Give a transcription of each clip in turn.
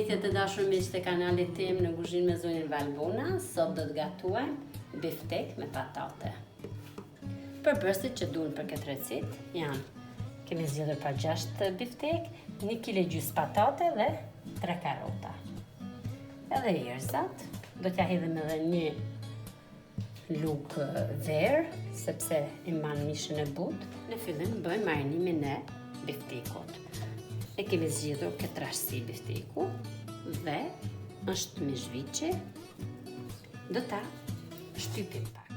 Përshëndetje të dashur miq të kanalit tim në kuzhinë me zonjën Valbona. Sot do të gatuajmë biftek me patate. Përbërësit që duhen për këtë recit janë: kemi zgjedhur pra 6 biftek, 1 kg gjys patate dhe 3 karrota. Edhe erëzat, do t'ja hedhim edhe 1 lug verë, sepse i mban mishën e butë. Në fillim bëjmë marinimin e biftekut. E kemi zgjedhur këtë rashësi bifteku dhe është me zhviqe. Do ta shtypim pak.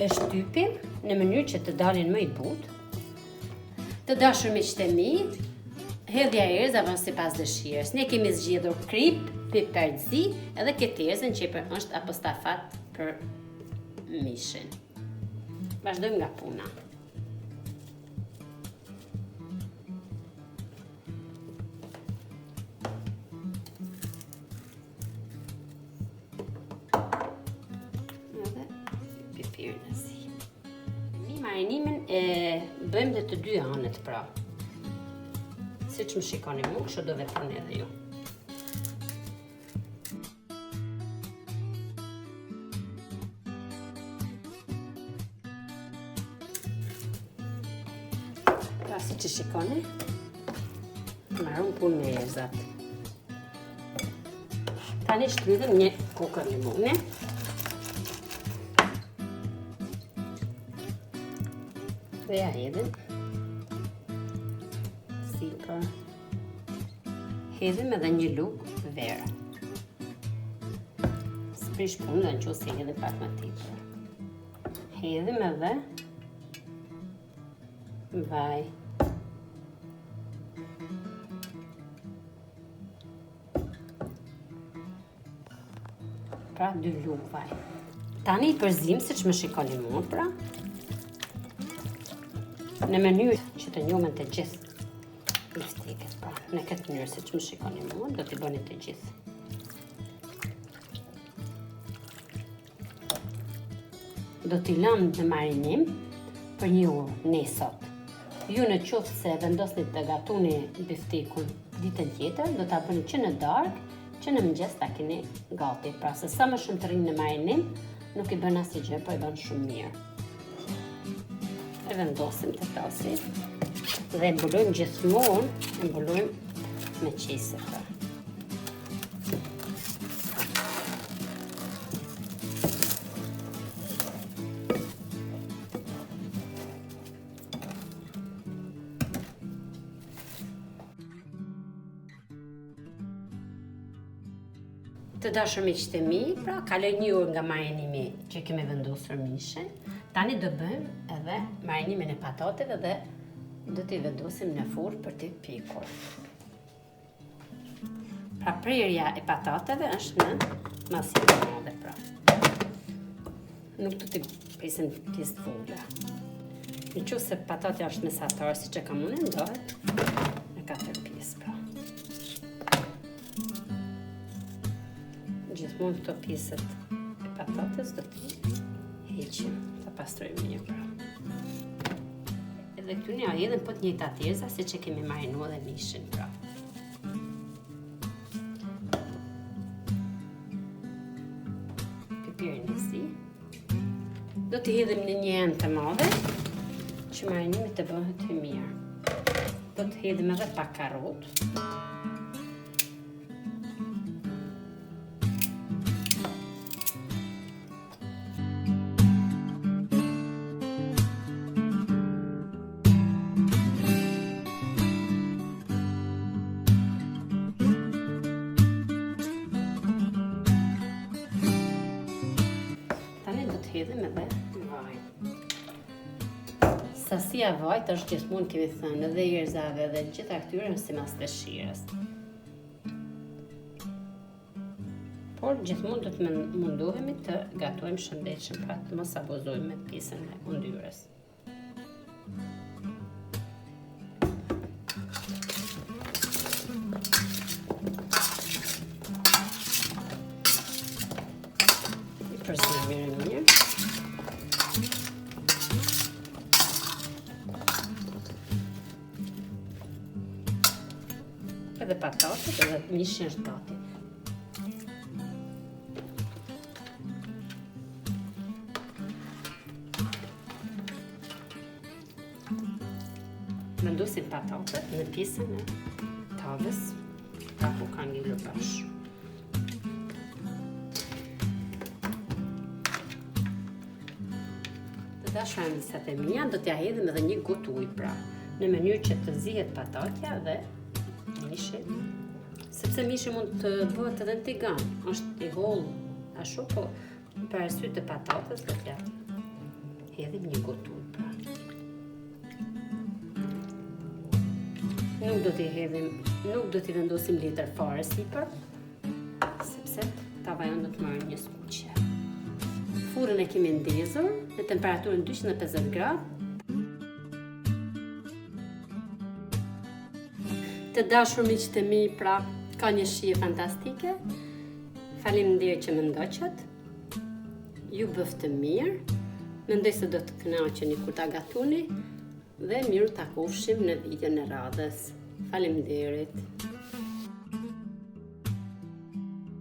E shtypim në mënyrë që të dalin më i butë. Të dashur miqtë e mi, hedhja e erëzave avon sipas dëshirës. Ne kemi zgjedhur krip, piperzi edhe këtë erëzën që është apostafat për mishin. Vazhdojmë nga puna. Edhe pipirin e zi. Marinimin e bëjmë dhe të dy anët pra. Siç më shikoni mua, kështu do veproni edhe ju. Si që shikoni, marrëm punë me erëzat. Tani shtrydhem 1 kokër limoni. Dhe ja hedhim sipër. Hedhim edhe 1 lug verë. Sprish punë dhe nëse hedhim pak më tepër. Hedhim edhe vaj. Pra 2 lug vaj. Tani I përzim siç më shikoni mua pra. Në mënyrë që të njohën të gjithë bifteket pra. Në këtë mënyrë siç më shikoni mua, do t'i bëni të gjithë. Do t'i lëm në marinim për 1 orë nesot. Ju në qoftë se vendosni të gatuni biftekun ditën tjetër, do ta bëni që në darkë, që në mëngjes ta keni gati. Pra se sa më shumë të rinë në marinim, nuk I bën asnjë gjë, po I bën shumë mirë. E vendosim të tasi dhe e mbulojmë gjithmonë, e mbulojmë me qese. Të dashur miqtë e mi, pra kaloi 1 orë nga marinimi që kemi vendosur mishin. Tani do bëjmë edhe marinimin e patateve dhe do t'i vendosim në furrë për t'i pikur. Pra prerja e patateve është në masinë e madhe pra. Nuk do t'i presim pjesë të vogla. Nëse patatja është mesatare siç e kam unë, ndohet në 4 pjesë pra. Gjithmonë këto pjesët e patates do t'i heqim, ta pastrojmë mirë pra. Edhe këtu ne hedhim po të njëjtat erëza siç e kemi marinuar dhe mishin pra. Pipirin e zi. Do t'i hedhim në 1 enë të madhe që marinimi të bëhet I mirë. Do të hedhim edhe pak karrotë. Hedhim edhe vaj. Sasia vajt është gjithmonë kemi thënë edhe erëzave dhe gjitha këtyre është sipas dëshirës. Por gjithmonë do të mundohemi të gatojmë shëndetshëm pra të mos abuzojmë me pjesën e undyrës. I përzim mirë. edhe patatet edhe mishi është gati. Vendosim patatet në pjesën e tavës, pra ku ka ngelur bashkë. Të dashura nisat e mia, do t'ja hedhim edhe një gotë ujë, pra, në mënyrë që të zihet patatja dhe mishi, sepse mishi mund të bëhet edhe në tigan, është i hollë ashtu, po për arsye të patatës do t'ja hedhim një gotë ujë, pra. Nuk do t'i vendosim letër fare sipër, sepse tava jonë do të marrë një skuqje. Furrën e kemi ndezur në temperaturën 250 gradë. Të dashur miqtë e mi, pra, ka një shije fantastike. Faleminderit që më ndoqët. Ju bëftë mirë. Mendoj se do të kënaqeni kur ta gatuni dhe miru takofshim në videon e radhës. Faleminderit.